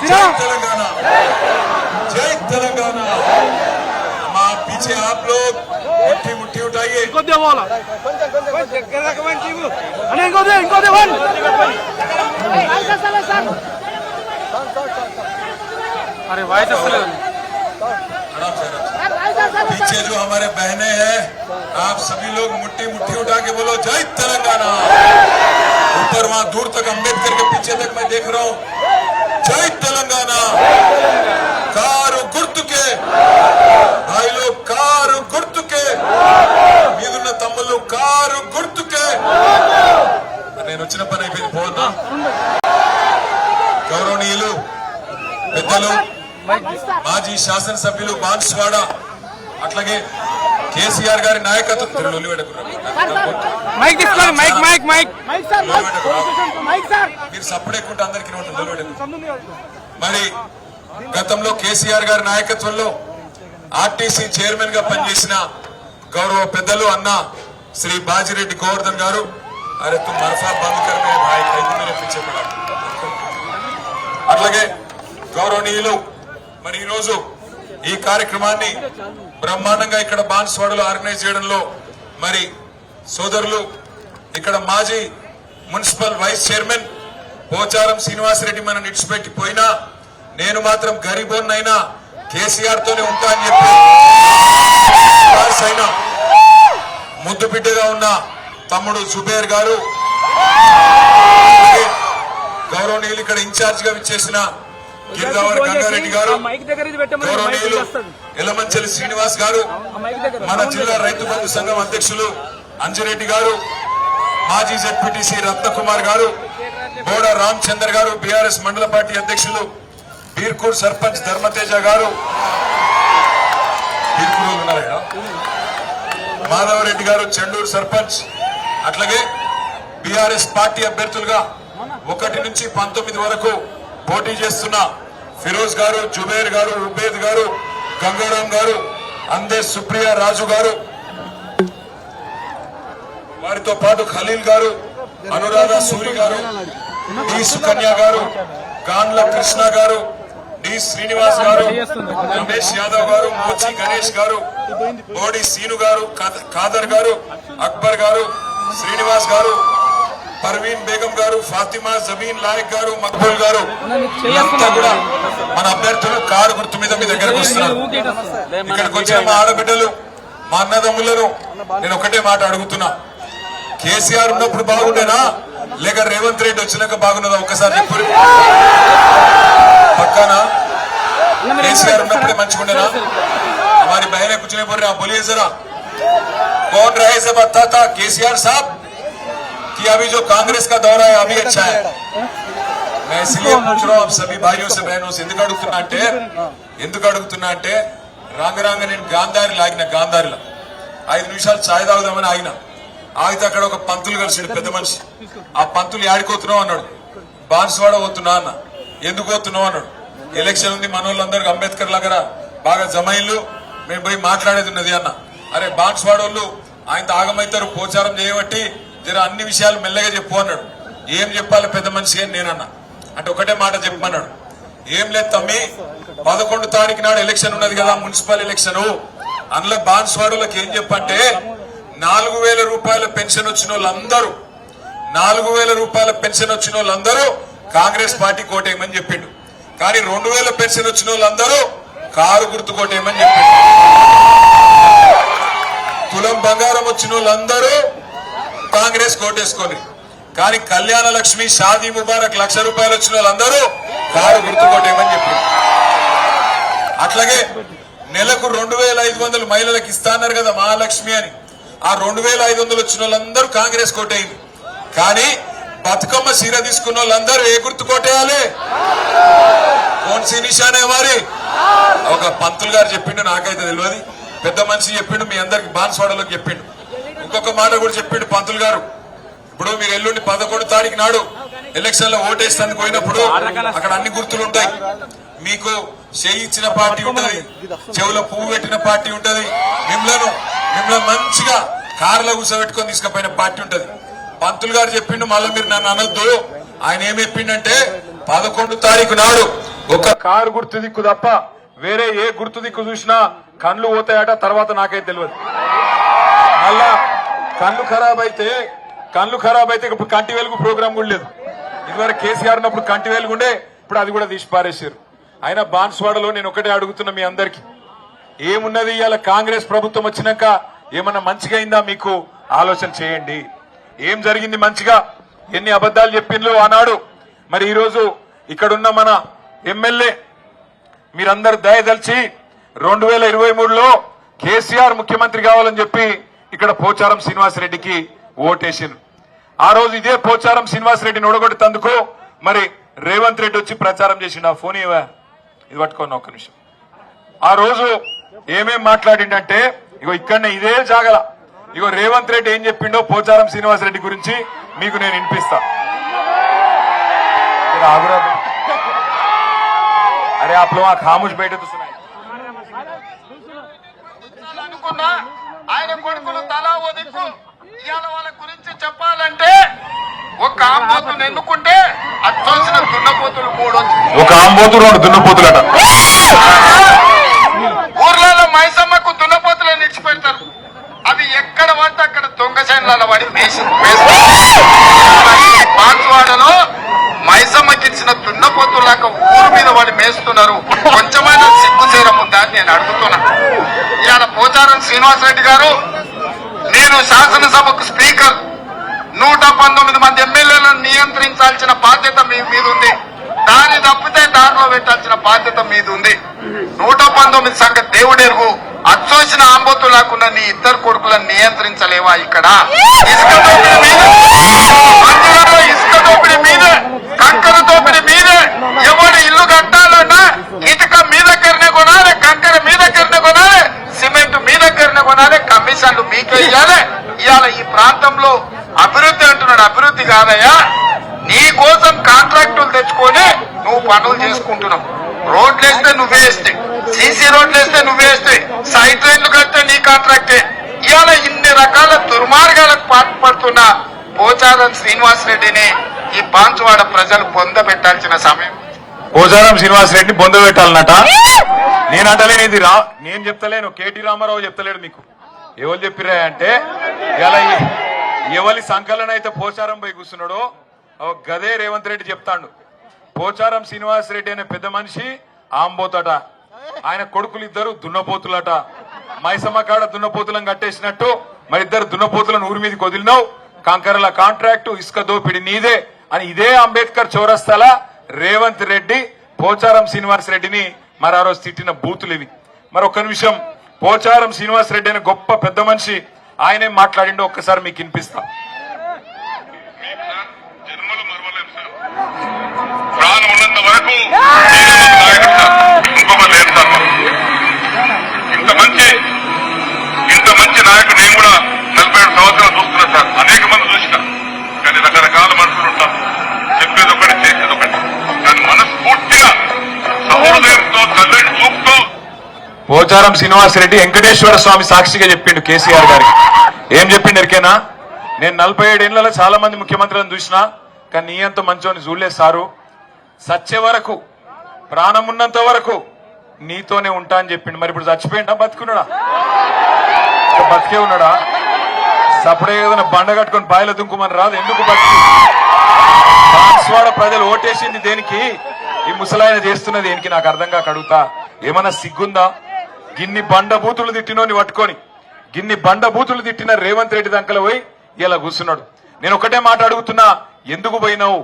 जय तेलंगाना, जय तेलंगाना। माँ पीछे आप लोग मुट्ठी मुट्ठी उठाइए। अरे भाई पीछे जो हमारे बहनें हैं, आप सभी लोग मुट्ठी मुट्ठी उठा के बोलो जय तेलंगाना। ऊपर वहां दूर तक अम्बेडकर के पीछे तक मैं देख रहा हूँ, जय तेलंगाना। कारू गुर्तुके भाई लोग, कारू गुर्तुके मीदुन्न तम्मुళ్ళు కారు గుర్తుకే। నేను వచ్చిన పని అయిపోయింది పోనా। గౌరవనీయులు పెద్దలు మాజీ శాసనసభ్యులు బాన్స్వాడ, అట్లాగే కేసీఆర్ గారి నాయకత్వం మీరు సప్పుడేకుంటే అందరికీ మరి గతంలో కేసీఆర్ గారి నాయకత్వంలో ఆర్టీసీ చైర్మన్ గా పనిచేసిన గౌరవ పెద్దలు అన్న శ్రీ బాజిరెడ్డి గోవర్ధన్ గారు, అరే తుమ్ మరఫా బంద్ కర్మే భాయ్ ఖైదీ పిచ్చే పడా। అట్లాగే గౌరవనీయులు మరి ఈరోజు ఈ కార్యక్రమాన్ని బ్రహ్మాండంగా ఇక్కడ బాన్స్వాడలో ఆర్గనైజ్ చేయడంలో మరి సోదరులు ఇక్కడ మాజీ municipal vice chairman Pocharam Srinivasa Reddy మనం నిడిచిపెట్టిపోయినా నేను మాత్రం గరీబోన్నైనా కేసీఆర్ తోనే ఉంటా అని చెప్పి అయినా ముద్దు బిడ్డగా ఉన్న తమ్ముడు జుబేర్ గారు, గౌరవనీయులు ఇక్కడ ఇన్ఛార్జ్ గా విచ్చేసిన గిరిదావర్ గంగారెడ్డి గారు, గౌరవనీయులు ఎలమంచలి శ్రీనివాస్ గారు, మన జిల్లా రైతు బంధు సంఘం అధ్యక్షులు అంజిరెడ్డి గారు, మాజీ జెడ్పీటీసీ రత్నకుమార్ గారు, బోడ రామచందర్ గారు, బీఆర్ఎస్ మండల పార్టీ అధ్యక్షులు బీర్కూర్ సర్పంచ్ ధర్మతేజ గారు, బీర్కూరు ఉన్నారా, మాధవరెడ్డి గారు చెండూరు సర్పంచ్, అట్లాగే బీఆర్ఎస్ పార్టీ అభ్యర్థులుగా 1 నుంచి 19 వరకు పోటీ చేస్తున్న ఫిరోజ్ గారు, జుబేర్ గారు, ఉబేద్ గారు, గంగారాం గారు, అందే సుప్రియ రాజు గారు, వారితో పాటు ఖలీల్ గారు, అనురాధ సూరి గారు, డి సుకన్య గారు, గాన్ల కృష్ణ గారు, డి శ్రీనివాస్ గారు, రమేష్ యాదవ్ గారు, మోచి గణేష్ గారు, మోడి సీను గారు, ఖాదర్ గారు, అక్బర్ గారు, శ్రీనివాస్ గారు, పర్వీన్ బేగం గారు, ఫాతిమా జమీన్ లాయక్ గారు, మక్బూల్ గారు, వీళ్ళంతా కూడా మన అభ్యర్థులు కారు గుర్తు మీద మీ దగ్గరకు వస్తున్నారు। ఇక్కడికి వచ్చిన మా ఆడబిడ్డలు, మా అన్నదమ్ములను నేను ఒకటే మాట అడుగుతున్నా, కేసీఆర్ ఉన్నప్పుడు బాగుండేనా లేక రేవంత్ రెడ్డి వచ్చినాక బాగున్నదా ఒక్కసారి చెప్పు। పక్కానా केसीआर ఉన్నప్పుడే మంచిగుండేనా? हमारी बहनें कुछ नहीं बोल रहे, आप बोलिए जरा कौन रहे से बताता केसीआर साहब कि अभी जो कांग्रेस का दौरा है अभी अच्छा है। मैं इसलिए पूछ रहा हूँ आप सभी भाइयों से बहनों से, ఎందుకు అడుగుతున్నా అంటే రాంగ నేను గాంధారి లాగిన, గాంధారిలో 5 నిమిషాలు ఛాయ్ తాగుదామని ఆగితే అక్కడ ఒక పంతులు కలిసాడు, పెద్ద మనిషి। ఆ పంతులు యాడిపోతున్నావు అన్నాడు, బాన్స్వాడ పోతున్నా అన్న, ఎందుకు పోతున్నావు అన్నాడు, ఎలక్షన్ ఉంది మనోళ్ళందరూ అంబేద్కర్ లాగా బాగా జమైన్లు, మేము పోయి మాట్లాడేది ఉన్నది అన్న। అరే బాన్స్వాడ వాళ్ళు ఆయన ఆగమైతారు, పోచారం చేయబట్టి జర అన్ని విషయాలు మెల్లగా చెప్పు అన్నాడు। ఏం చెప్పాలి పెద్ద మనిషి అని నేనన్నా, అంటే ఒకటే మాట చెప్పమన్నాడు, ఏం లేదు తమ్మి 11 తారీఖు నాడు ఎలక్షన్ ఉన్నది కదా మున్సిపల్ ఎలక్షన్, అందులో బాన్స్వాడలకు ఏం చెప్పంటే 4000 రూపాయల పెన్షన్ వచ్చిన వాళ్ళందరూ 4000 రూపాయల పెన్షన్ వచ్చిన వాళ్ళందరూ కాంగ్రెస్ పార్టీ కోటేయమని చెప్పిండు, కానీ 2000 పెన్షన్ వచ్చిన వాళ్ళందరూ కారు గుర్తు కోటేయమని చెప్పిండు। తులం బంగారం వచ్చిన వాళ్ళందరూ కాంగ్రెస్ కోటేసుకొని, కానీ కళ్యాణ లక్ష్మి షాదీ ముబారక్ 1,00,000 రూపాయలు వచ్చిన వాళ్ళందరూ కారు గుర్తు కోటేయమని చెప్పిండు। అట్లాగే నెలకు 2500 మహిళలకు ఇస్తాన్నారు కదా మహాలక్ష్మి అని, ఆ 2500 వచ్చిన వాళ్ళందరూ కాంగ్రెస్ కోటేయింది, కానీ బతుకమ్మ సీర తీసుకున్న వాళ్ళందరూ ఏ గుర్తు కోటేయాలి, కోన్సీ నిషానే మరి ఒక పంతులు గారు చెప్పిండు, నాకైతే తెలియదు, పెద్ద మనిషి చెప్పిండు, మీ అందరికి బాన్స్వాడలోకి చెప్పిండు। ఇంకొక మాట కూడా చెప్పిండు పంతులు గారు, ఇప్పుడు మీరు ఎల్లుండి 11 తారీఖు నాడు ఎలక్షన్ లో ఓటేస్తానికి పోయినప్పుడు అక్కడ అన్ని గుర్తులు ఉంటాయి, మీకు చేయి ఇచ్చిన పార్టీ ఉంటది, చెవులో పువ్వు పెట్టిన పార్టీ ఉంటది, మిమ్మల్ని మంచిగా కారులో కూర్చోబెట్టుకొని తీసుకుపోయిన పార్టీ ఉంటది। పంతులు గారు చెప్పిండు, మళ్ళీ మీరు నన్ను అనొద్దు, ఆయన ఏం చెప్పిండంటే 11 తారీఖు నాడు ఒక కారు గుర్తు దిక్కు తప్ప వేరే ఏ గుర్తు దిక్కు చూసినా కళ్ళు పోతాయట. తర్వాత నాకైతే తెలియదు. మళ్ళా కళ్ళు ఖరాబ్ అయితే ఇప్పుడు కంటి వెలుగు ప్రోగ్రామ్ కూడా లేదు. ఇదివరకు కేసీఆర్ ఉన్నప్పుడు కంటి వెలుగు ఉండే, ఇప్పుడు అది కూడా తీసి పారేశారు. అయినా బాన్స్వాడలో నేను ఒకటే అడుగుతున్నా మీ అందరికి, ఏమున్నది ఇవాళ కాంగ్రెస్ ప్రభుత్వం వచ్చినాక ఏమన్నా మంచిగా అయిందా మీకు ఆలోచన చేయండి. ఏం జరిగింది మంచిగా, ఎన్ని అబద్దాలు చెప్పిండ్రు ఆనాడు. మరి ఈరోజు ఇక్కడున్న మన ఎమ్మెల్యే మీరందరూ దయదలిచి 2023లో కేసీఆర్ ముఖ్యమంత్రి కావాలని చెప్పి ఇక్కడ పోచారం శ్రీనివాసరెడ్డికి ఓటేసిండ్రు. ఆ రోజు ఇదే పోచారం శ్రీనివాసరెడ్డిని ఓడగొట్టేందుకు మరి రేవంత్ రెడ్డి వచ్చి ప్రచారం చేసిండు. ఆ ఫోన్ ఇవా ఇది పట్టుకోండి ఒక్క నిమిషం. ఆ రోజు ఏమేం మాట్లాడిండంటే, ఇగో ఇక్కడనే ఇదే జాగల ఇగో రేవంత్ రెడ్డి ఏం చెప్పిండో పోచారం శ్రీనివాసరెడ్డి గురించి మీకు నేను వినిపిస్తా. अरे आप लोग खामोश बैठे तो सुनाए. ఆయన కొడుకులు తలా ఓ దిక్కు. ఇవాళ వాళ్ళ గురించి చెప్పాలంటే ఒక ఆంబోతులు ఎన్నుకుంటే అచ్చోసిన దున్నపోతులు మూడు, ఒక ఆంబోతు 2 దున్నపోతులట. ఊర్లలో మైసమ్మకు దున్నపోతులను నిడిచిపెడతారు. అవి ఎక్కడ పడితే అక్కడ దొంగ చేనులలో పడి బాన్స్వాడలో మైసమ్మకి ఇచ్చిన దున్నపోతులాక ఊరు మీద వాడు మేస్తున్నారు. కొంచెమైనా సిగ్గుచేరం ఉందా అని నేను అడుగుతున్నా. ఇవాళ పోచారం శ్రీనివాసరెడ్డి గారు, నేను శాసనసభకు స్పీకర్, 119 మంది ఎమ్మెల్యేలను నియంత్రించాల్సిన బాధ్యత మీ మీద ఉంది. దారి తప్పితే దారిలో పెట్టాల్సిన బాధ్యత మీద ఉంది. 119 సంగతి దేవుడెరుగు. అచ్చోసిన ఆంబోతులాకున్న నీ ఇద్దరు కొడుకులను నియంత్రించలేవా? ఇక్కడ ఇసుక దోపిడీ మీద, మందిరంలో ఇసుక దోపిడీ మీద, కంకర దోపిడీ మీద, ఎవరు ఇల్లు కట్టాలన్నా ఇటుక మీ దగ్గరనే కొనాలి, కంకర మీ దగ్గరనే కొనాలి, సిమెంట్ మీ దగ్గరనే కొనాలి, కమిషన్లు మీకే ఇవ్వాలి. ఇవాళ ఈ ప్రాంతంలో అభివృద్ధి అంటున్నాడు. అభివృద్ధి కాదయ్యా, నీ కోసం కాంట్రాక్టులు తెచ్చుకొని నువ్వు పనులు చేసుకుంటున్నావు. రోడ్లు వేస్తే నువ్వే వేస్తే, సీసీ రోడ్లు వేస్తే నువ్వే వేస్తే, సైడ్ ట్రైన్లు కడితే నీ కాంట్రాక్టే. ఇవాళ ఇన్ని రకాల దుర్మార్గాలకు పాల్పడుతున్న పోచారం శ్రీనివాసరెడ్డిని ఈ బాన్స్వాడ ప్రజలు పొందబెట్టాల్సిన సమయం. పోచారం శ్రీనివాసరెడ్డిని పొందబెట్టాలన్నట. నేను అంటలేను, ఇది నేను చెప్తలేను, కేటీ రామారావు చెప్తలేడు. మీకు ఎవరు చెప్పిరా అంటే, ఇలా ఎవరి సంకలన అయితే పోచారం పోయి కూర్చున్నాడో గదే రేవంత్ రెడ్డి చెప్తాడు. పోచారం శ్రీనివాసరెడ్డి అనే పెద్ద మనిషి ఆంబోతట, ఆయన కొడుకులు ఇద్దరు దున్నపోతులట. మైసమ్మ కాడ దున్నపోతులను కట్టేసినట్టు మరి ఇద్దరు దున్నపోతులను ఊరి మీదకి వదిలినావు. కంకరల కాంట్రాక్టు, ఇసుక దోపిడి నీదే అని ఇదే అంబేద్కర్ చౌరస్తాల రేవంత్ రెడ్డి పోచారం శ్రీనివాసరెడ్డిని మరి ఆ రోజు తిట్టిన బూతులు ఇవి. మరి ఒక్క నిమిషం, పోచారం శ్రీనివాసరెడ్డి అనే గొప్ప పెద్ద మనిషి ఆయనేం మాట్లాడిండో ఒక్కసారి మీకు వినిపిస్తా. ప్రాణం ఉన్నంత వరకు ఇంకొక లేదు సార్. ఇంత మంచి నాయకుడు నేను కూడా 47 సంవత్సరాలు చూస్తున్నా సార్. అనేక మంది చూసిన, కానీ రకరకాల మనుషులు ఉంటారు. చెప్పేది ఒకటి, చేసేది ఒకటి. కానీ మనస్ఫూర్తిగా సహోదయంతో చల్లని చూపుతో పోచారం శ్రీనివాసరెడ్డి వెంకటేశ్వర స్వామి సాక్షిగా చెప్పిండు కేసీఆర్ గారికి. ఏం చెప్పిండు ఎరికేనా? నేను 47 ఏళ్లలో చాలా మంది ముఖ్యమంత్రులను చూసినా, కానీ నీ అంత మంచోని చూడలేదు సారు. సచ్చే వరకు, ప్రాణం ఉన్నంత వరకు నీతోనే ఉంటా అని చెప్పిండు. మరి ఇప్పుడు చచ్చిపోయిండా బతుకున్నాడా? బతికే ఉన్నాడా? సపడే ఏదైనా బండ కట్టుకొని బాయిల దుంకుమని రాదు. ఎందుకు బతికి? బాన్స్వాడ ప్రజలు ఓటేసింది దేనికి? ఈ ముసలాయన చేస్తున్నది దేనికి? నాకు అర్థం కాక అడుగుతా. ఏమన్నా సిగ్గుందా? గిన్ని బండబూతులు తిట్టినోని పట్టుకొని, గిన్ని బండబూతులు తిట్టిన రేవంత్ రెడ్డి దంకల పోయి ఇలా కూర్చున్నాడు. నేను ఒకటే మాట అడుగుతున్నా, ఎందుకు పోయినావు?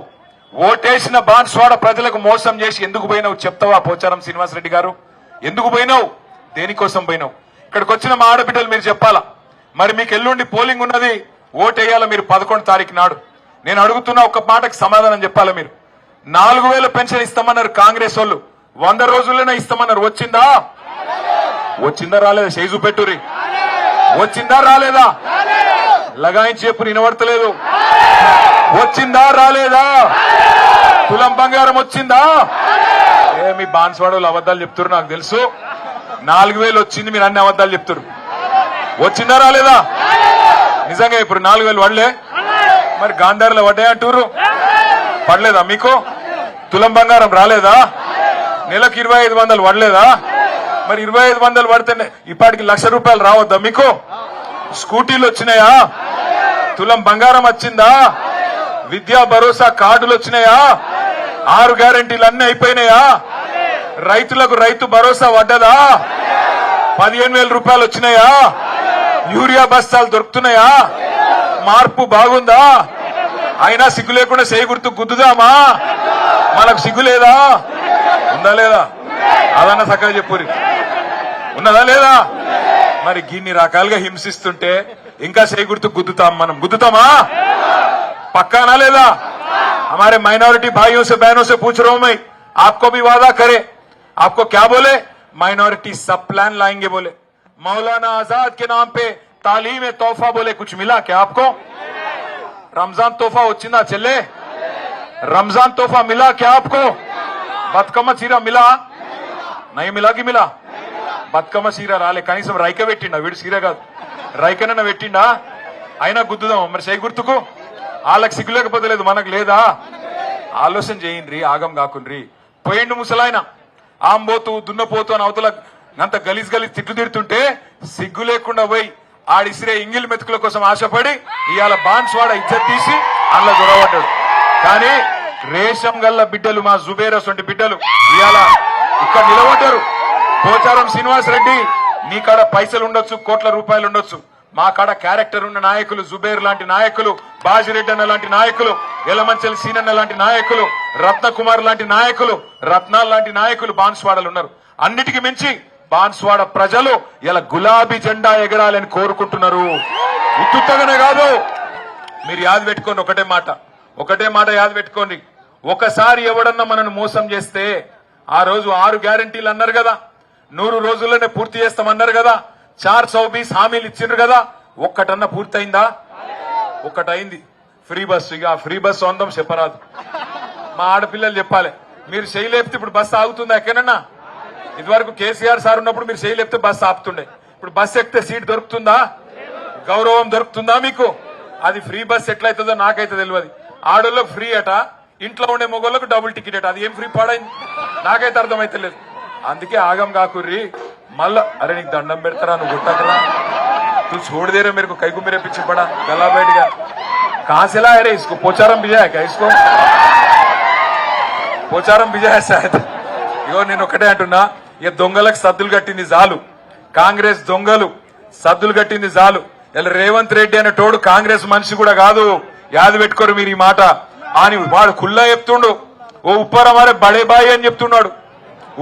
ఓటేసిన బాన్స్వాడ ప్రజలకు మోసం చేసి ఎందుకు పోయినావు చెప్తావా పోచారం శ్రీనివాసరెడ్డి గారు? ఎందుకు పోయినావు? దేనికోసం పోయినావు? ఇక్కడికి వచ్చిన మా ఆడబిడ్డలు మీరు చెప్పాలా. మరి మీకు ఎల్లుండి పోలింగ్ ఉన్నది, ఓటేయాల మీరు 11 తారీఖు నాడు. నేను అడుగుతున్నా, ఒక్క మాటకి సమాధానం చెప్పాలా మీరు. 4000 పెన్షన్ ఇస్తామన్నారు కాంగ్రెస్ వాళ్ళు, 100 రోజుల్లోనే ఇస్తామన్నారు. వచ్చిందా? వచ్చిందా రాలేదా? చేజు పెట్టురి. వచ్చిందా రాలేదా? లగాయించి చెప్పు, వినబడతలేదు. వచ్చిందా రాలేదా? తులం బంగారం వచ్చిందా? మీ బాన్స్వాడలు అబద్దాలు చెప్తున్నారు, నాకు తెలుసు. 4000 వచ్చింది, మీరు అన్ని అబద్దాలు చెప్తున్నారు. వచ్చిందా రాలేదా? నిజంగా ఇప్పుడు 4000 పడలే? మరి గాంధారిలో పడ్డాయి అంటారు, పడలేదా మీకు? తులం బంగారం రాలేదా? నెలకు 2500 పడలేదా? మరి 2500 పడితే ఇప్పటికి ₹1,00,000 రావద్దా మీకు? స్కూటీలు వచ్చినాయా? తులం బంగారం వచ్చిందా? విద్యా భరోసా కార్డులు వచ్చినాయా? 6 గ్యారెంటీలు అన్ని అయిపోయినాయా? రైతులకు రైతు భరోసా పడ్డదా? 15,000 రూపాయలు వచ్చినాయా? యూరియా బస్తాలు దొరుకుతున్నాయా? మార్పు బాగుందా? అయినా సిగ్గు లేకుండా చేయి గుర్తు గుద్దుదామా? మనకు సిగ్గు లేదా? ఉందా లేదా? అదన్నా చక్కగా చెప్పురి. ఉన్నదా లేదా? మరి గిన్ని రకాలుగా హింసిస్తుంటే ఇంకా చేయి గుర్తు గుద్దుతాం. మనం గుద్దుతామా? పక్కానా లేదా? हमारे माइनॉरिटी भाइयों से बहनों से पूछ रहा हूं मैं, आपको भी वादा करे, आपको क्या बोले? माइनॉरिटी सब प्लान लाएंगे बोले। मौलाना आजाद के नाम पे तालीम तोहफा बोले, कुछ मिला क्या आपको? रमजान तोहफा వచ్చిందా చెల్లే? रमजान तोहफा मिला क्या आपको? బతుకమ్మ చీర మిలా? నై మిలాకి మిలా? బతుకమ్మ చీర రాలే, కనీసం రైక పెట్టిండా? వీడు చీర కాదు రైకనన్నా పెట్టిండా? అయినా గుద్దుదాం మరి చేయి గుర్తుకు. వాళ్ళకి సిగ్గు లేకపోతే లేదు, మనకు లేదా? ఆలోచన చేయండి, ఆగం కాకుండ్రి. పోయిండు ముసలాయన ఆంబోతు దున్నపోతు అని అవతల అంత గలీజ్ గలీజ్ తిట్లు తిడుతుంటే సిగ్గు లేకుండా పోయి ఆడిసిరే ఇంగిల్ మెతుకుల కోసం ఆశపడి ఇవాళ బాన్స్వాడ ఇజ్జత్ తీసి అందులో దొరవడ్డాడు. కానీ రేషం గల్ల బిడ్డలు, మా జుబేరస్ వంటి బిడ్డలు ఇవాళ ఇక్కడ నిలబడ్డారు. పోచారం శ్రీనివాస్ రెడ్డి, నీ కాడ పైసలు ఉండొచ్చు, కోట్ల రూపాయలు ఉండొచ్చు, మా కాడ క్యారెక్టర్ ఉన్న నాయకులు, జుబేర్ లాంటి నాయకులు, బాజిరెడ్డి అన్న లాంటి నాయకులు, ఎలమంచల్ సీనన్న లాంటి నాయకులు, రత్నకుమార్ లాంటి నాయకులు, రత్నాల్ లాంటి నాయకులు బాన్స్వాడలు ఉన్నారు. అన్నిటికీ మించి బాన్స్వాడ ప్రజలు ఇలా గులాబీ జెండా ఎగరాలని కోరుకుంటున్నారు. ఉత్తుత్తగానే కాదు. మీరు యాద పెట్టుకోండి, ఒకటే మాట యాద పెట్టుకోండి. ఒకసారి ఎవడన్నా మనను మోసం చేస్తే, ఆ రోజు 6 గ్యారెంటీలు అన్నారు కదా, 100 రోజుల్లోనే పూర్తి చేస్తామన్నారు కదా, 420 హామీలు ఇచ్చిండ్రు కదా, ఒక్కటన్నా పూర్తయిందా? ఒక్కటైంది, ఫ్రీ బస్సు. ఇక ఫ్రీ బస్సు అందం చెప్పరాదు, మా ఆడపిల్లలు చెప్పాలి. మీరు చేయలేపితే ఇప్పుడు బస్సు ఆగుతుందా ఎక్కడన్నా? ఇదివరకు కేసీఆర్ సార్ ఉన్నప్పుడు మీరు చేయలేపితే బస్సు ఆపుతుండే. ఇప్పుడు బస్సు ఎక్కితే సీట్ దొరుకుతుందా? గౌరవం దొరుకుతుందా మీకు? అది ఫ్రీ బస్ ఎట్లయితుందో నాకైతే తెలియదు. ఆడోళ్ళకు ఫ్రీ అట, ఇంట్లో ఉండే మొగోళ్ళకు డబుల్ టికెట్ అట. అది ఏం ఫ్రీ పాడైంది నాకైతే అర్థమైతే లేదు. అందుకే ఆగం కాకుర్రి. మళ్ళా అరే నీకు దండం పెడతారా, నువ్వు గుట్టకరా, నువ్వు చూడదేరా मेरे को कई को मेरे पीछे पड़ा गला बैठ गया, कहां से लाया रे इसको? पोचारम भिजा है क्या इसको? పోచారం భిజా శాయద్. ఇగో నేను ఒకటే అంటున్నా, ఇక దొంగలకు సద్దులు కట్టింది చాలు. కాంగ్రెస్ దొంగలు సద్దులు కట్టింది చాలు. ఇలా రేవంత్ రెడ్డి అనే తోడు కాంగ్రెస్ మనిషి కూడా కాదు, యాద పెట్టుకోరు మీరు ఈ మాట అని. వాడు కుల్లా చెప్తుండు, ఓ ఉప్పర్ హమారే బడే బాయ్ అని చెప్తున్నాడు.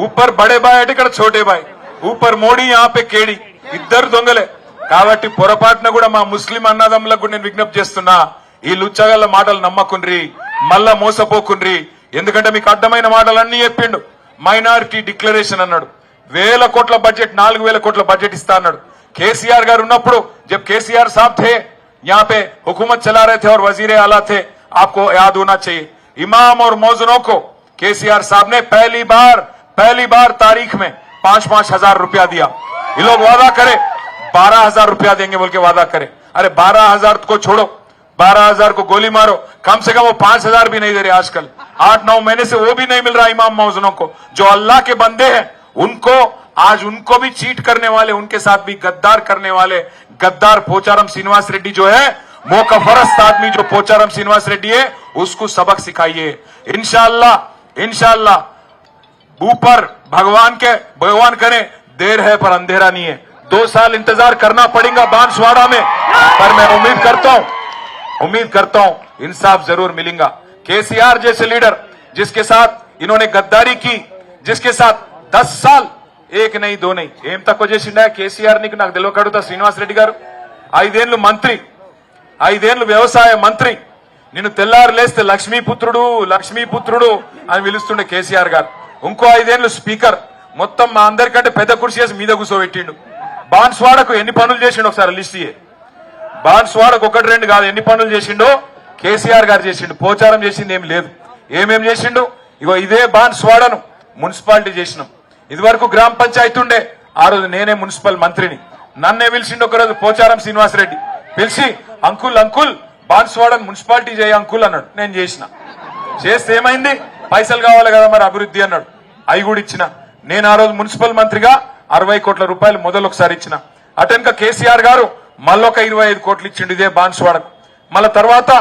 ఊపర్ బడే బాయ్ అంటే ఇక్కడ చోటే బాయ్, ఊపర్ మోడీ ఆపే కేడి, ఇద్దరు దొంగలే. కాబట్టి పొరపాటున కూడా మా ముస్లిం అన్నదమ్ములకు నేను విజ్ఞప్తి చేస్తున్నా, ఈ లుచ్చగల్ల మాటలు నమ్మకుండ్రి, మళ్ళా మోసపోకుండ్రి. ఎందుకంటే మీకు అడ్డమైన మాటలన్నీ చెప్పిండు. మైనారిటీ డిక్లరేషన్ అన్నాడు, 1000 కోట్ల బడ్జెట్, 4000 కోట్ల బడ్జెట్ ఇస్తా అన్నాడు. కేసీఆర్ గారు ఉన్నప్పుడు जब केसीआर साहब थे यहाँ पे हुकूमत चला रहे थे और वजीर आला थे, आपको याद होना चाहिए, इमाम और मौजनों को केसीआर साहब ने पहली बार तारीख में 5-5 हजार रुपया दिया. ये लोग वादा करे 12,000 रुपया देंगे बोल के वादा करे. अरे 12,000 को छोड़ो, 12,000 को गोली मारो, कम से कम वो 5,000 भी नहीं दे रहे आजकल. 8-9 महीने से वो भी नहीं मिल रहा इमाम मौजनों को. जो अल्लाह के बंदे हैं उनको आज उनको भी चीट करने वाले, उनके साथ भी गद्दार करने वाले गद्दार पोचारम श्रीनिवास रेड्डी जो है, मौकफरस्त आदमी जो पोचारम श्रीनिवास रेड्डी है, उसको सबक सिखाइए. इंशाअल्लाह ऊपर भगवान करे, देर है पर अंधेरा नहीं है. 2 साल इंतजार करना पड़ेगा बांसवाड़ा में, पर मैं उम्मीद करता हूं इंसाफ जरूर मिलेगा. केसीआर जैसे लीडर जिसके साथ इन्होंने गद्दारी की, जिसके साथ 10 साल 1 नहीं 2 नहीं ఏం తక్కువ చేసిండా కేసీఆర్ నీకు? నాకు తెలియకడుగుతా. శ్రీనివాస్ రెడ్డి గారు 5 ఏళ్లు మంత్రి, 5 ఏళ్లు వ్యవసాయ మంత్రి, నిన్ను తెల్లారు లేస్తే లక్ష్మీపుత్రుడు అని పిలుస్తుండే కేసీఆర్ గారు. ఇంకో 5 ఏళ్లు స్పీకర్, మొత్తం మా అందరికంటే పెద్ద కుర్చీ చేసి మీద కూర్చోబెట్టిండు. బాన్స్వాడకు ఎన్ని పనులు చేసిండు ఒకసారి లిస్ట్ ఇయ్యే. బాన్స్వాడకు 1-2 కాదు, ఎన్ని పనులు చేసిండో కేసీఆర్ గారు చేసిండు. పోచారం చేసింది ఏం లేదు. ఏమేం చేసిండు? ఇగో ఇదే బాన్స్వాడను మున్సిపాలిటీ చేసినాం. ఇదివరకు గ్రామ పంచాయతీ ఉండే, ఆ రోజు నేనే మున్సిపల్ మంత్రిని. నన్నే పిలిచిండు ఒకరోజు పోచారం శ్రీనివాస్ రెడ్డి, పిలిచి అంకుల్ బాన్స్వాడను మున్సిపాలిటీ చేయ అంకుల్ అన్నాడు. నేను చేసిన. చేస్తే ఏమైంది? పైసలు కావాలి కదా మరి అభివృద్ధి అన్నాడు. అవి కూడా ఇచ్చిన. నేను ఆ రోజు మున్సిపల్ మంత్రిగా 60 కోట్ల రూపాయలు మొదలు ఒకసారి ఇచ్చిన. అటెనక కేసీఆర్ గారు మళ్ళొక 25 కోట్లు ఇచ్చిండు ఇదే బాన్స్వాడకు. మళ్ళా తర్వాత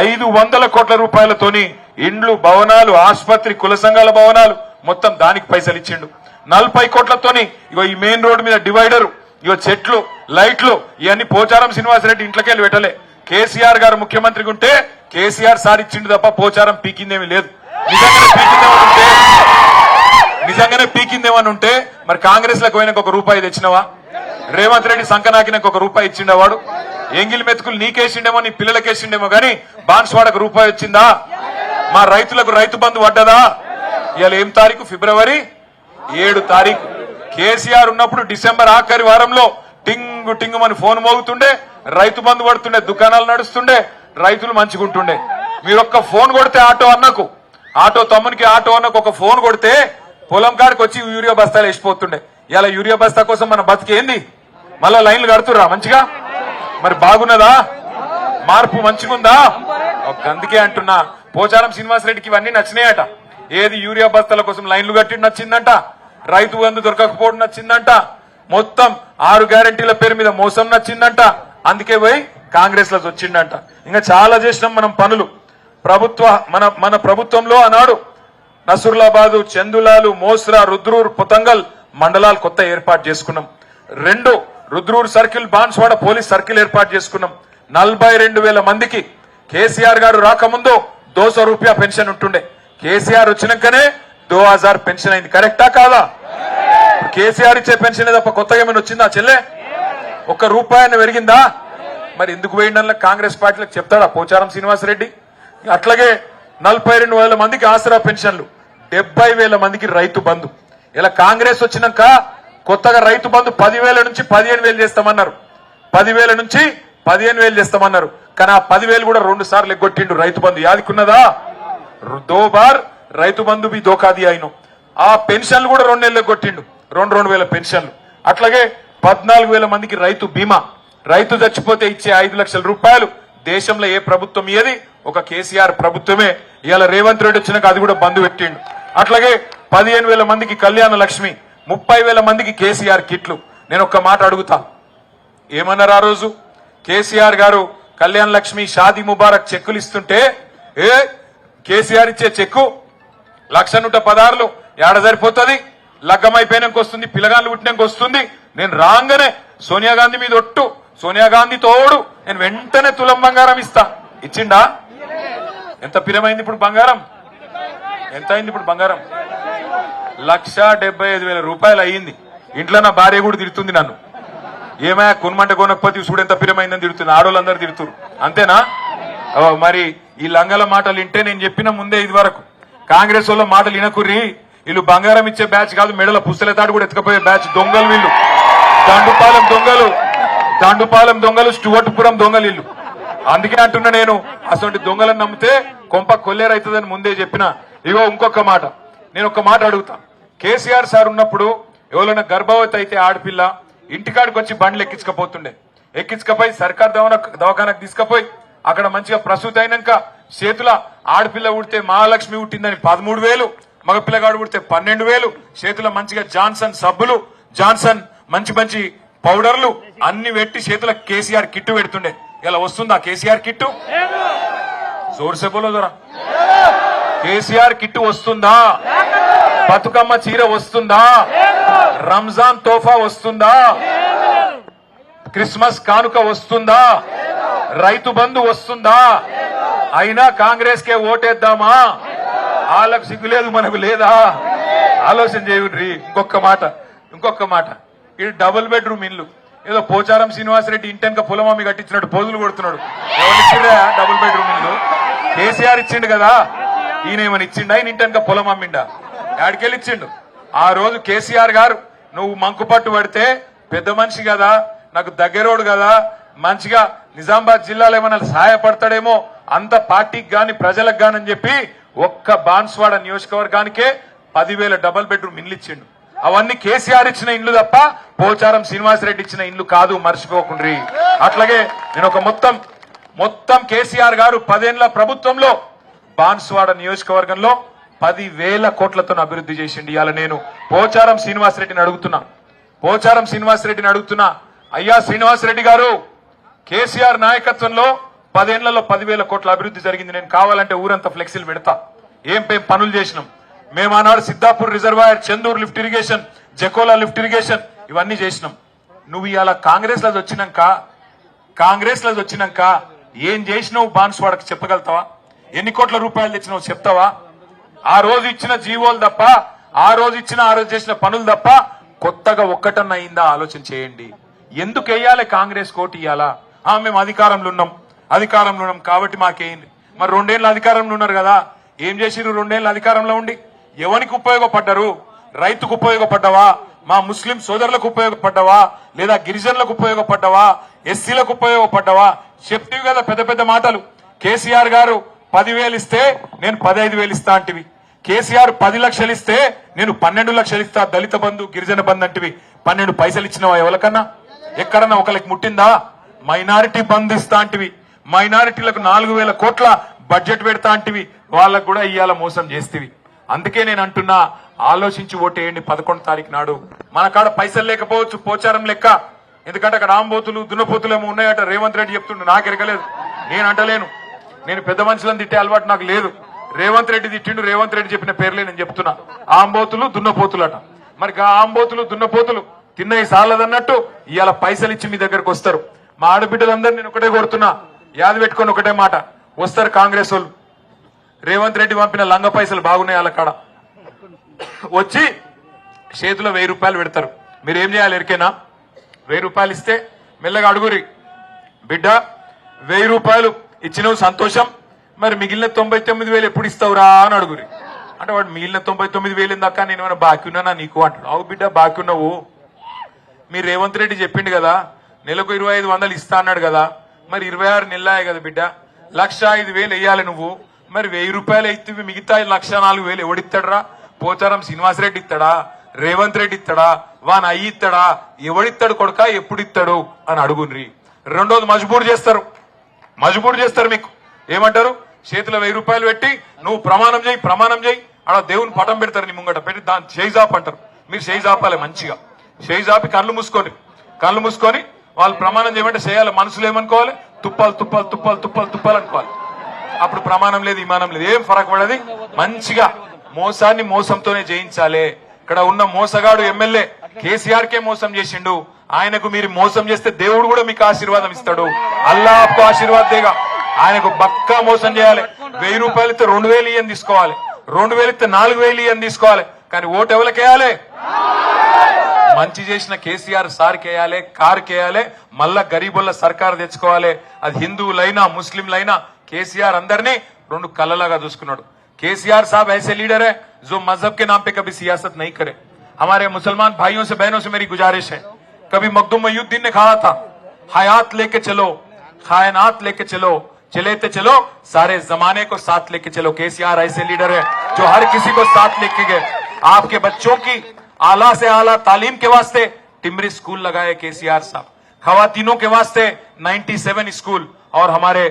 500 కోట్ల రూపాయలతోని ఇండ్లు, భవనాలు, ఆసుపత్రి, కుల సంఘాల భవనాలు మొత్తం దానికి పైసలు ఇచ్చిండు. 40 కోట్లతోని ఇగో ఈ మెయిన్ రోడ్ మీద డివైడరు, ఇగో చెట్లు, లైట్లు ఇవన్నీ పోచారం శ్రీనివాసరెడ్డి ఇంట్లోకెళ్ళి పెట్టలే. కేసీఆర్ గారు ముఖ్యమంత్రిగా ఉంటే కేసీఆర్ సార్ ఇచ్చిండు తప్ప పోచారం పీకిందేమీ లేదు. నిజంగానే పీకిందేమని ఉంటే మరి కాంగ్రెస్ లకు పోయినాక 1 రూపాయి తెచ్చినవా? రేవంత్ రెడ్డి సంకనాకినాక 1 రూపాయి ఇచ్చిండవాడు? ఎంగిలి మెతుకులు నీకేసిండేమో, నీ పిల్లలకేసిండేమో గాని బాన్స్వాడకు రూపాయి వచ్చిందా? మా రైతులకు రైతు బంధు పడ్డదా? ఇవాళ ఏం తారీఖు? ఫిబ్రవరి 7 తారీఖు. కేసీఆర్ ఉన్నప్పుడు డిసెంబర్ ఆఖరి వారంలో టింగు టింగు అని ఫోన్ మోగుతుండే, రైతు బంధు పడుతుండే, దుకాణాలు నడుస్తుండే, రైతులు మంచిగుంటుండే. మీరు ఒక్క ఫోన్ కొడితే ఆటో తమ్మునికి ఆటో అన్నకు ఒక ఫోన్ కొడితే పొలం కాడికి వచ్చి యూరియా బస్తాలు వేసిపోతుండే. ఇలా యూరియా బస్తా కోసం మన బతికేంది? మళ్ళా లైన్లు కడుతుర్రా మంచిగా? మరి బాగున్నదా? మార్పు మంచిగుందా? అందుకే అంటున్నా, పోచారం శ్రీనివాసరెడ్డికి ఇవన్నీ నచ్చినాయట. ఏది యూరియా బస్తాల కోసం లైన్లు కట్టి నచ్చిందంట, రైతు బంధు దొరకకపోవడం నచ్చిందంట, మొత్తం 6 గ్యారెంటీల పేరు మీద మోసం నచ్చిందంట. అందుకే పోయి కాంగ్రెస్ లో వచ్చిండంట. ఇంకా చాలా చేసినాం మనం పనులు. మన ప్రభుత్వంలో ఆనాడు నసరులాబాదు, చందులాలు, మోస్రా, రుద్రూర్, పొతంగల్ మండలాలు కొత్త ఏర్పాటు చేసుకున్నాం. 2 Rudrur circle, Banswada police circle ఏర్పాటు చేసుకున్నాం. 42,000 మందికి కేసీఆర్ గారు రాకముందు 200 రూపాయ పెన్షన్ ఉంటుండే. కేసీఆర్ వచ్చినాకనే 2000 పెన్షన్ అయింది. కరెక్టా కాదా? కేసీఆర్ ఇచ్చే పెన్షన్ తప్ప కొత్తగా ఏమైనా వచ్చిందా చెల్లె? 1 రూపాయని పెరిగిందా? మరి ఎందుకు పోయిండల్లా కాంగ్రెస్ పార్టీలకు చెప్తాడా పోచారం శ్రీనివాసరెడ్డి? అట్లాగే 42,000 మందికి ఆసరా పెన్షన్లు, 70,000 మందికి రైతు బంధు. ఇలా కాంగ్రెస్ వచ్చినాక కొత్తగా రైతు బంధు 10,000 నుంచి 15,000 చేస్తామన్నారు. 10,000 నుంచి 15,000 చేస్తామన్నారు. కానీ ఆ 10,000 కూడా 2 సార్లు ఎగ్గొట్టిండు రైతు బంధు. యాదికున్నదా? 2 బార్ రైతు బంధు బి దోకాది అయిన. ఆ పెన్షన్లు కూడా 2 నెలలు ఎగ్గొట్టిండు, 2,000 పెన్షన్లు. అట్లాగే 14,000 మందికి రైతు బీమా. రైతు చచ్చిపోతే ఇచ్చే 5 లక్షల రూపాయలు దేశంలో ఏ ప్రభుత్వం ఇయ్యది? ఒక కేసీఆర్ ప్రభుత్వమే. ఇవాళ రేవంత్ రెడ్డి వచ్చినాక అది కూడా బంధు పెట్టిండు. అట్లాగే 15,000 మందికి కళ్యాణ లక్ష్మి, 30,000 మందికి కేసీఆర్ కిట్లు. నేను ఒక్క మాట అడుగుతా, ఏమన్నారు ఆ రోజు? కేసీఆర్ గారు కళ్యాణ లక్ష్మి, షాదీ ముబారక్ చెక్కులు ఇస్తుంటే, కేసీఆర్ ఇచ్చే చెక్కు 1,16,000 ఏడ సరిపోతుంది? లగ్గమైపోయినాక వస్తుంది, పిల్లగాళ్ళు పుట్టినాక వస్తుంది. నేను రాగానే సోనియా గాంధీ మీద ఒట్టు, సోనియా గాంధీ తోడు, నేను వెంటనే తులం బంగారం ఇస్తా. ఇచ్చిండా? ఎంత పిరమైంది ఇప్పుడు బంగారం? ఎంత అయింది ఇప్పుడు బంగారం? 1,75,000 రూపాయలు అయ్యింది. ఇంట్లో నా భార్య కూడా తిడుతుంది నన్ను, ఏమయ్యా కొనమంటే కొనకపోతే చూడు ఎంత పిరమైందని తిడుతుంది. ఆడోళ్ళందరూ తిడుతురు, అంతేనా? మరి ఈ లంగల మాటలు వింటే నేను చెప్పిన ముందే ఇది వరకు కాంగ్రెస్ వాళ్ళ మాటలు వినకుర్రి. వీళ్ళు బంగారం ఇచ్చే బ్యాచ్ కాదు, మెడల పుస్తలతాడు కూడా ఎత్తుకపోయే బ్యాచ్ దొంగలు వీళ్ళు. దండుపాలెం దొంగలు, స్టువర్ట్పురం దొంగలు వీళ్ళు. అందుకే అంటున్నా, నేను అసలు దొంగలను నమ్మితే కొంప కొల్లేరైతుందని ముందే చెప్పిన. ఇగో ఇంకొక మాట, నేను ఒక మాట అడుగుతా. కేసీఆర్ సార్ ఉన్నప్పుడు ఎవరైనా గర్భవతి అయితే ఆడపిల్ల ఇంటికాడికి వచ్చి బండ్లు ఎక్కించకపోయి సర్కార్ దవాఖానకు తీసుకుపోయి అక్కడ మంచిగా ప్రసూతి అయినాక చేతుల ఆడపిల్ల ఉడితే మహాలక్ష్మి ఉట్టిందని 13,000, మగపిల్లగాడు ఉడితే 12,000, చేతుల మంచిగా జాన్సన్ సబ్బులు, జాన్సన్ మంచి పౌడర్లు అన్ని పెట్టి చేతుల కేసీఆర్ కిట్టు పెడుతుండే. ఇలా వస్తుందా కేసీఆర్ కిట్టు? జోర్సే బోలో జరా. కేసీఆర్ కిట్టు వస్తుందా? బతుకమ్మ చీర వస్తుందా? రంజాన్ తోఫా వస్తుందా? క్రిస్మస్ కానుక వస్తుందా? రైతు బంధు వస్తుందా? అయినా కాంగ్రెస్ కే ఓటేద్దామా? వాళ్ళకు సిగ్గులేదు, మనకు లేదా? ఆలోచన చేయుండ్రి. ఇంకొక మాట, ఇది డబుల్ బెడ్రూమ్ ఇల్లు. ఏదో పోచారం శ్రీనివాసరెడ్డి ఇంటెనక పొలమమ్మి కట్టించినట్టు పోజులు కొడుతున్నాడు. ఎవరు ఇచ్చిండ్రా డబుల్ బెడ్రూమ్ ఇల్లు? కేసీఆర్ ఇచ్చిండు కదా. ఈయన ఏమని ఇచ్చిండా? ఈయన ఇంటెనక పొలం అమ్మిండా? యాడికెళ్ళి ఇచ్చిండు? ఆ రోజు కేసీఆర్ గారు నువ్వు మంకుపట్టు పడితే పెద్ద మనిషి కదా, నాకు దగ్గరోడు కదా, మంచిగా నిజామాబాద్ జిల్లాలో ఏమైనా సహాయపడతాడేమో అంత పార్టీకి గాని ప్రజలకు గాని అని చెప్పి ఒక్క బాన్స్వాడ నియోజకవర్గానికే 10,000 డబుల్ బెడ్రూమ్ ఇండ్లు ఇచ్చిండు. అవన్నీ కేసీఆర్ ఇచ్చిన ఇండ్లు తప్ప పోచారం శ్రీనివాసరెడ్డి ఇచ్చిన ఇండ్లు కాదు, మర్చిపోకుండ్రి. అట్లాగే నేను ఒక మొత్తం కేసీఆర్ గారు 10 ఏళ్ల ప్రభుత్వంలో బాన్స్వాడ నియోజకవర్గంలో 10,000 కోట్లతో అభివృద్ధి చేసిండి. ఇవాళ నేను పోచారం శ్రీనివాసరెడ్డిని అడుగుతున్నా, అయ్యా శ్రీనివాసరెడ్డి గారు, కేసీఆర్ నాయకత్వంలో 10 ఏళ్లలో 10,000 కోట్ల అభివృద్ధి జరిగింది. నేను కావాలంటే ఊరంతా ఫ్లెక్సీలు పెడతా. ఏం పనులు చేసినాం మేము ఆనాడు. Siddhapur reservoir, Chandur lift irrigation, Jakola lift irrigation ఇవన్నీ చేసినాం. నువ్వు ఇవాళ కాంగ్రెస్ లో వచ్చినాక ఏం చేసినావు బాన్స్వాడకు చెప్పగలుగుతావా? ఎన్ని కోట్ల రూపాయలు తెచ్చినావు చెప్తావా? ఆ రోజు ఇచ్చిన జీవోలు తప్ప, ఆ రోజు చేసిన పనులు తప్ప కొత్తగా ఒక్కటన్నా అయిందా ఆలోచన చేయండి. ఎందుకు వేయాలి కాంగ్రెస్ కోటి ఇయ్యాలా? మేము అధికారంలో ఉన్నాం కాబట్టి మాకేంది. మరి 2 ఏళ్ళు అధికారంలో ఉన్నారు కదా, ఏం చేసిరు? 2 ఏళ్ళు అధికారంలో ఉండి ఎవరికి ఉపయోగపడ్డారు? రైతుకు ఉపయోగపడ్డావా? మా ముస్లిం సోదరులకు ఉపయోగపడ్డావా? లేదా గిరిజనులకు ఉపయోగపడ్డావా? ఎస్సీలకు ఉపయోగపడ్డావా? చెప్తివి కదా పెద్ద పెద్ద మాటలు. కేసీఆర్ గారు 10,000 ఇస్తే నేను 15,000 ఇస్తా అంటివి. కేసీఆర్ 10 లక్షలు ఇస్తే నేను 12 లక్షలు ఇస్తా, దళిత బంధు, గిరిజన బంధు అంటివి. 12 పైసలు ఇచ్చినవా ఎవరికన్నా? ఎక్కడన్నా ఒకరికి ముట్టిందా? మైనారిటీ బంధు ఇస్తా అంటివి, మైనారిటీలకు 4,000 కోట్ల బడ్జెట్ పెడతా అంటివి, వాళ్ళకు కూడా ఇయ్యాల మోసం చేస్తేవి. అందుకే నేను అంటున్నా, ఆలోచించి ఓటేయండి 11 తారీఖు నాడు. మన కాడ పైసలు లేకపోవచ్చు పోచారం లెక్క, ఎందుకంటే అక్కడ ఆంబోతులు దున్నపోతులు ఏమో ఉన్నాయట. రేవంత్ రెడ్డి చెప్తుండే, నాకు ఎరగలేదు, నేను అంటలేను. నేను పెద్ద మనుషులను తిట్టే అలవాటు నాకు లేదు. రేవంత్ రెడ్డి తిట్టిండు, రేవంత్ రెడ్డి చెప్పిన పేర్లే నేను చెప్తున్నా. ఆంబోతులు దున్నపోతులు అట. మరి ఆంబోతులు దున్నపోతులు తిన్నవి సాలదన్నట్టు ఇవాళ పైసలు ఇచ్చి మీ దగ్గరకు వస్తారు. మా ఆడబిడ్డలందరూ నేను ఒకటే కోరుతున్నా, యాది పెట్టుకొని ఒకటే మాట, వస్తారు కాంగ్రెస్ వాళ్ళు. రేవంత్ రెడ్డి పంపిన లంగ పైసలు బాగున్నాయి వాళ్ళ కాడ. వచ్చి చేతిలో 1000 రూపాయలు పెడతారు. మీరు ఏం చేయాలి ఎరికేనా? 1000 రూపాయలు ఇస్తే మెల్లగా అడుగురి, బిడ్డ 1000 రూపాయలు ఇచ్చినవు సంతోషం, మరి మిగిలిన 99,000 ఎప్పుడు ఇస్తావురా అని అడుగురి. అంటే వాడు మిగిలిన 99,000 దాకా నేను ఏమైనా బాకీ ఉన్నానా నీకు అంటాడు. అవు బిడ్డ బాకీ ఉన్నావు, మీరు రేవంత్ రెడ్డి చెప్పిండు కదా నెలకు 2,500 ఇస్తా అన్నాడు కదా, మరి 26 నెలలాయే కదా బిడ్డ, 1,05,000 వేయాలి నువ్వు. మరి 1000 రూపాయలు అయితే మిగతా 1,04,000 ఎవడిస్తాడరా? పోచారం శ్రీనివాసరెడ్డి ఇస్తాడా? రేవంత్ రెడ్డి ఇస్తాడా? వాన్ అయ్యి ఇస్తాడా? ఎవడిస్తాడు కొడుక, ఎప్పుడు ఇస్తాడు అని అడుగుండ్రి. రెండోది మజబూర్ చేస్తారు మీకు. ఏమంటారు? చేతిలో 1000 రూపాయలు పెట్టి నువ్వు ప్రమాణం చేయి అలా దేవుని పటం పెడతారు నీ ముంగట పెట్టి, దాన్ని షేజాప్ అంటారు. మీరు షేజాపాలి మంచిగా, షేజాపి కళ్ళు మూసుకొని వాళ్ళు ప్రమాణం చేయమంటే చేయాలి. మనసులో ఏమనుకోవాలి? తుప్పాలు అనుకోవాలి. అప్పుడు ప్రమాణం లేదు, ఇమానం లేదు, ఏం ఫరక్ పడది. మంచిగా మోసాన్ని మోసంతోనే జయించాలి. ఇక్కడ ఉన్న మోసగాడు ఎమ్మెల్యే కేసీఆర్ కే మోసం చేసిండు. ఆయనకు మీరు మోసం చేస్తే దేవుడు కూడా మీకు ఆశీర్వాదం ఇస్తాడు. అల్లా ఆప్కో ఆశీర్వాద్ దేగా. ఆయనకు బక్కా మోసం చేయాలి. 1000 రూపాయలు ఇస్తే 2,000 ఇయ్యని తీసుకోవాలి, 2,000 ఇస్తే 4,000 ఇయ్యని తీసుకోవాలి. కానీ ఓటు ఎవరికేయాలి? మంచి చేసిన కేసీఆర్ సార్ కేయాలి, కార్ కేయాలి, మళ్ళా గరీబుల సర్కార్ తెచ్చుకోవాలి. అది హిందువులైనా ముస్లింలైనా కేసీఆర్ అందరినీ 2 కళ్ళలాగా చూసుకున్నాడు. केसीआर साहब ऐसे लीडर है जो मजहब के नाम पे कभी सियासत नहीं करे. हमारे मुसलमान भाइयों से बहनों से मेरी गुजारिश है, कभी मखदूम मयूद्दीन ने कहा था, हयात लेके चलो, खायनात लेके चलो, चलेते चलो, सारे जमाने को साथ लेके चलो. केसीआर ऐसे लीडर है जो हर किसी को साथ लेके गए. आपके बच्चों की आला से आला तालीम के वास्ते टिमरी स्कूल लगाए केसीआर साहब, खवातीनों के वास्ते 97 स्कूल और हमारे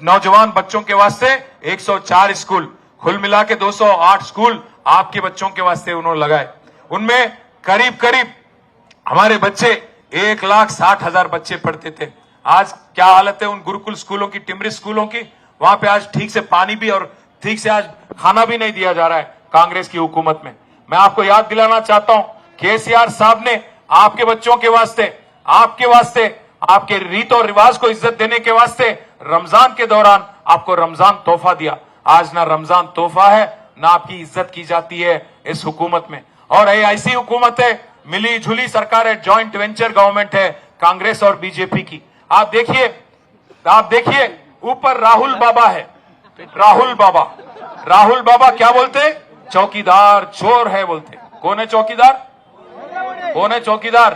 नौजवान बच्चों के वास्ते 104 स्कूल, कुल मिला के 208 स्कूल आपके बच्चों के वास्ते उन्होंने लगाए. उनमें करीब करीब हमारे बच्चे 1,60,000 बच्चे पढ़ते थे. आज क्या हालत है उन गुरुकुल स्कूलों की, टिमरी स्कूलों की? वहां पे आज ठीक से पानी भी और ठीक से आज खाना भी नहीं दिया जा रहा है कांग्रेस की हुकूमत में. मैं आपको याद दिलाना चाहता हूं, केसीआर साहब ने आपके बच्चों के वास्ते, आपके वास्ते, आपके रीत और रिवाज को इज्जत देने के वास्ते रमजान के दौरान आपको रमजान तोहफा दिया. आज ना रमजान तोहफा है, ना आपकी इज्जत की जाती है इस हुकूमत में. और ये ऐसी हुकूमत है, मिली जुली सरकार है, जॉइंट वेंचर गवर्नमेंट है कांग्रेस और बीजेपी की. आप देखिए ऊपर राहुल बाबा है. राहुल बाबा क्या बोलते? चौकीदार चोर है बोलते. कौन है चौकीदार?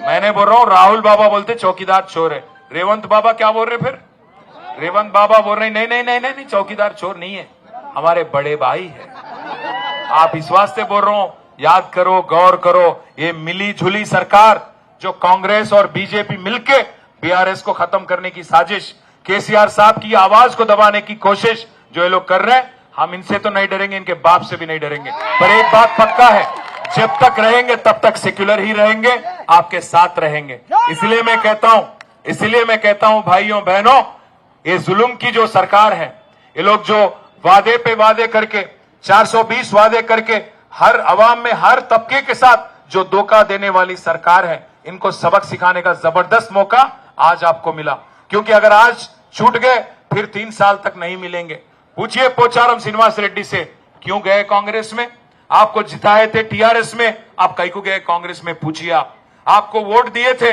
मैंने बोल रहा हूं राहुल बाबा बोलते चौकीदार चोर है. रेवंत बाबा क्या बोल रहे? फिर रेवंत बाबा बोल रहे नहीं, चौकीदार चोर नहीं है, हमारे बड़े भाई है. आप इस वास्ते बोल रहा हूं, याद करो, गौर करो, ये मिली जुली सरकार जो कांग्रेस और बीजेपी मिलके बीआरएस को खत्म करने की साजिश, केसीआर साहब की आवाज को दबाने की कोशिश जो ये लोग कर रहे हैं, हम इनसे तो नहीं डरेंगे, इनके बाप से भी नहीं डरेंगे। पर एक बात पक्का है, जब तक रहेंगे तब तक सेक्युलर ही रहेंगे, आपके साथ रहेंगे। इसलिए मैं कहता हूं भाइयों बहनों, ये जुल्म की जो सरकार है, ये लोग जो वादे पे वादे करके 420 वादे करके हर अवाम में हर तबके के साथ जो धोखा देने वाली सरकार है, इनको सबक सिखाने का जबरदस्त मौका आज आपको मिला। क्योंकि अगर आज छूट गए फिर 3 साल तक नहीं मिलेंगे। पूछिए पोचारम श्रीनिवास रेड्डी से, क्यों गए कांग्रेस में? आपको जिताए थे टीआरएस में, आप कहीं को गए कांग्रेस में? पूछिए आपको वोट दिए थे,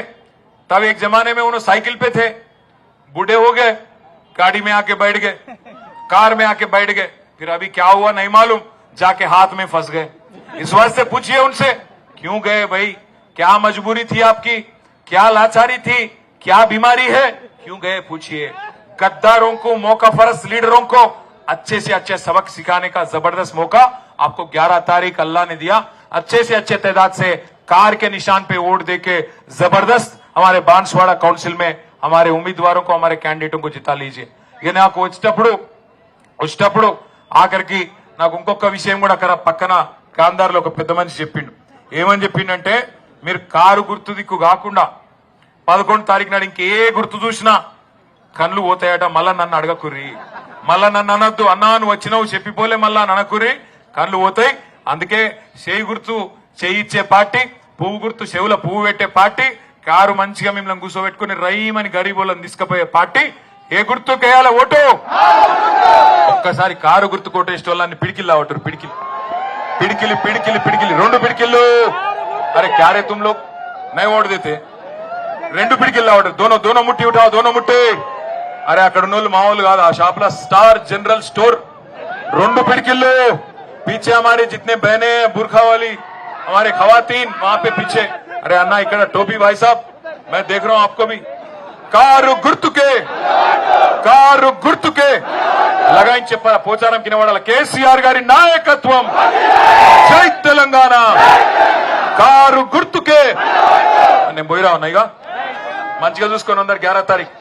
तब एक जमाने में उन्होंने साइकिल पे थे, बूढ़े हो गए, गाड़ी में आके बैठ गए, कार में आके बैठ गए, फिर अभी क्या हुआ नहीं मालूम, जाके हाथ में फंस गए। इस वास्ते पूछिए उनसे, क्यों गए भाई? क्या मजबूरी थी आपकी? क्या लाचारी थी? क्या बीमारी है? क्यों गए? पूछिए। गद्दारों को, मौका फरस लीडरों को अच्छे से अच्छे सबक सिखाने का जबरदस्त मौका आपको 11 तारीख अल्लाह ने दिया। अच्छे से अच्छे तादाद से कार के निशान पे वोट देके जबरदस्त हमारे बांसवाड़ा काउंसिल में हमारे उम्मीदवारों को, हमारे कैंडिडेटों को जिता लीजिए। ये నాకు వచ్చేటప్పుడు ఆఖరికి నాకు ఇంకొక విషయం కూడా పక్కన కాందార్లో ఒక పెద్ద మనిషి చెప్పిండు. ఏమని చెప్పిండంటే, మీరు కారు గుర్తు దిక్కు కాకుండా 11 తారీఖు నాడు ఇంకే గుర్తు చూసినా కళ్ళు పోతాయట, మళ్ళా నన్ను అడగకుర్రి, మళ్ళా నన్ను అనొద్దు, అన్నా నువ్వు వచ్చినావు చెప్పిపోలే మళ్ళా అనకుర్రి, కళ్ళు పోతాయి. అందుకే చేయి గుర్తు చేయి ఇచ్చే పార్టీ, పువ్వు గుర్తు చెవుల పువ్వు పెట్టే పార్టీ, కారు మంచిగా మిమ్మల్ని కూర్చోబెట్టుకుని రైమని గరీబులను తీసుకుపోయే పార్టీ. ఏ గుర్తుకు వేయాలి ఓటు? ఒక్కసారి కారు గుర్తు కొట్టేసిన వాళ్ళని పిడికిల్లా ఓటరు, పిడికిలి పిడికిలి పిడికిలి పిడికిలి 2 పిడికిళ్ళు. అరే క్యారే తుమ్ లోగ్ నై ఓట్ దేతే, 2 పిడికిల్లా ఓటరు, దోనో ముట్టి ఉఠాओ, దోనో ముట్టి. అరే అక్కడ ఉన్న వాళ్ళు మామూలు కాదు, ఆ షాప్ లో స్టార్ जनरल स्टोर 2 పిడికిళ్ళు. पीछे हमारे जितने बहने बुरखा वाली हमारे खवातीन वहां पे पीछे, अरे अन्ना इकड़ा टोपी भाई साहब, मैं देख रहा हूं आपको भी। कारू गुर्तुके लगाइन చెప్పారా పోచారం కినవాడల కేసీఆర్ గారి నాయకత్వం, జై తెలంగాణ, కారు గుర్తుకే. నేను పోయిరా ఉన్నాయిగా, మంచిగా చూసుకొని అందరు 11 తారీఖు.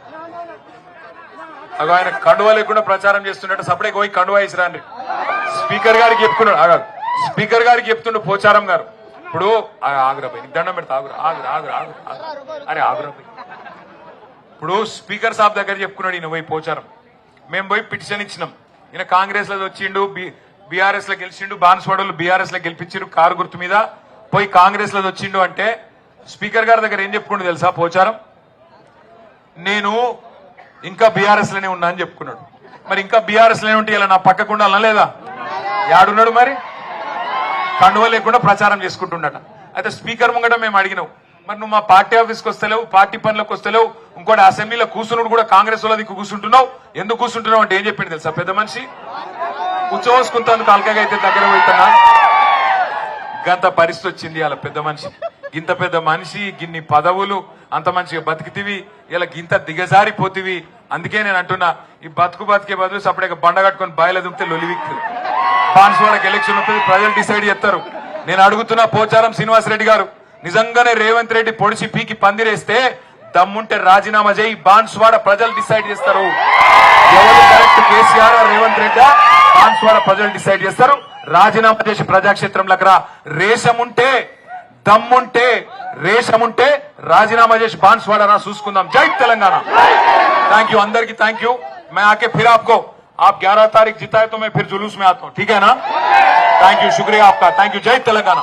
అగో ఆయన కండువా లేకుండా ప్రచారం చేస్తున్నట్టు సపడే పోయి కండువా వేసిరాండి. స్పీకర్ గారికి చెప్పుకున్నాడు, ఆగాడు, స్పీకర్ గారికి చెప్తుండు పోచారం గారు, ఇప్పుడు ఆగురాబాయి దండం పెడతా, అరే ఆగురాబాయి. ఇప్పుడు స్పీకర్ సాబ్ దగ్గర చెప్పుకున్నాడు ఈయన పోయి పోచారం. మేము పోయి పిటిషన్ ఇచ్చినాం, ఈయన కాంగ్రెస్ లో వచ్చిండు, బీఆర్ఎస్ లో గెలిచిండు, బాన్స్వాడలు బీఆర్ఎస్ లో గెలిపించారు కారు గుర్తు మీద, పోయి కాంగ్రెస్ లో వచ్చిండు అంటే స్పీకర్ గారి దగ్గర ఏం చెప్పుకుంటూ తెలుసా పోచారం, నేను ఇంకా బీఆర్ఎస్ లోనే ఉన్నా అని చెప్పుకున్నాడు. మరి ఇంకా బీఆర్ఎస్ లోనే ఉంటే ఇలా నా పక్కకుండా అనలేదా? యాడున్నాడు మరి? కండువ లేకుండా ప్రచారం చేసుకుంటుండట. అయితే స్పీకర్ ముంగట మేము అడిగినావు, మరి నువ్వు మా పార్టీ ఆఫీస్కి వస్తలేవు, పార్టీ పనులకు వస్తలేవు, ఇంకోటి అసెంబ్లీలో కూర్చున్నాడు కూడా కాంగ్రెస్ వాళ్ళ దిక్కు కూర్చుంటున్నావు, ఎందుకు కూర్చుంటున్నావు అంటే ఏం చెప్పింది తెలుసా పెద్ద మనిషి? కూర్చోసుకుంటాను కాల్కగా అయితే దగ్గర పోతున్నా. గంత పరిస్థితి వచ్చింది అలా పెద్ద మనిషి. గింత పెద్ద మనిషి, గిన్ని పదవులు, అంత మంచిగా బతికితివి, ఇలా గింత దిగజారిపోతివి. అందుకే నేను అంటున్నా, ఈ బతికే బదులు సపరేట్గా బండ కట్టుకుని బాయిల దుంపితే లొలివిక్తుంది. బాన్స్వాడకి ఎలక్షన్ ఉంటుంది, ప్రజలు డిసైడ్ చేస్తారు. నేను అడుగుతున్నా పోచారం శ్రీనివాస్ రెడ్డి గారు, నిజంగానే రేవంత్ రెడ్డి పొడిచి పీకి పందిరేస్తే దమ్ముంటే రాజీనామా చేయి, బాన్స్వాడ ప్రజలు డిసైడ్ చేస్తారు ఎవరు కరెక్ట్, కేసీఆర్ రేవంత్ రెడ్డి. బాన్స్వాడ ప్రజలు డిసైడ్ చేస్తారు. రాజీనామా చేసి ప్రజాక్షేత్రంలో రేషముంటే, దమ్ముంటే, రేషముంటే రాజీనామా చేసి బాన్స్వాడ రా చూసుకుందాం. జై తెలంగాణ. थैंक यू, अंदर की थैंक यू. मैं आके फिर आपको, आप 11 तारीख जिताए तो मैं फिर जुलूस में आता हूं, ठीक है ना? थैंक यू, शुक्रिया आपका, थैंक यू. जय तेलंगाना.